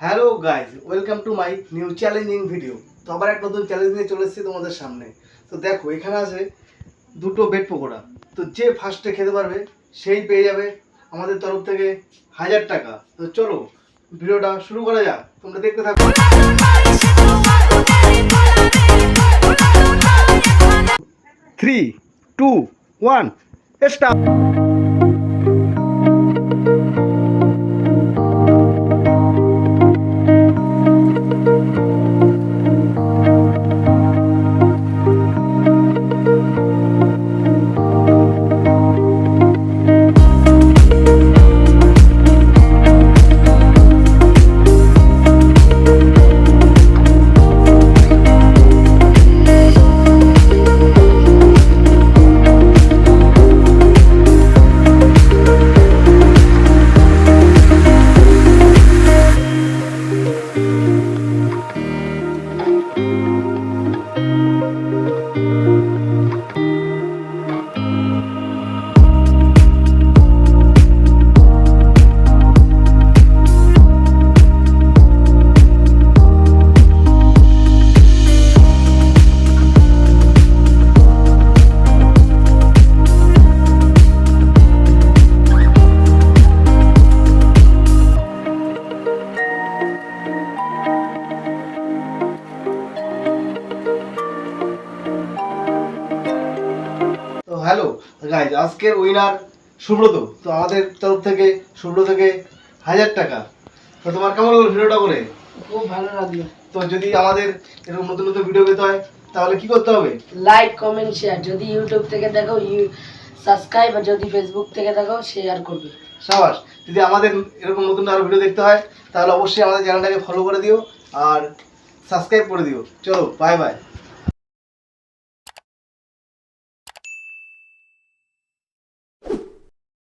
Hello guys, welcome to my new challenging video. তো আবার এক নতুন চ্যালেঞ্জ নিয়ে চলে এসেছি তোমাদের সামনে। তো দেখো, এখানে আছে দুটো বেড পকোড়া। তো যে ফার্স্টে খেতে পারবে সেই পেয়ে যাবে আমাদের তরফ থেকে 1000 টাকা। তো চলো ভিডিওটা শুরু করা যাক, তোমরা দেখতে থাকো। 3, 2, 1 স্টার্ট। তো হ্যালো গাইজ, আজকের উইনার সুব্রত। তো আমাদের তরফ থেকে সুব্রতকে 1000 টাকা। তো তোমার কেমন লাগলো ভিডিওটা করে? খুব ভালো লাগলো। তো যদি আমাদের এরকম নতুন নতুন ভিডিও পেতে হয় তাহলে কি করতে হবে? Like, comment, share. যদি ইউটিউব থেকে দেখো সাবস্ক্রাইব, আর যদি ফেসবুক থেকে দেখো শেয়ার করবে। সাবাস। যদি আমাদের এরকম নতুন আরো ভিডিও দেখতে হয় তাহলে অবশ্যই আমাদের চ্যানেলটাকে ফলো করে দিও আর সাবস্ক্রাইব করে দিও। চলো, বাই বাই।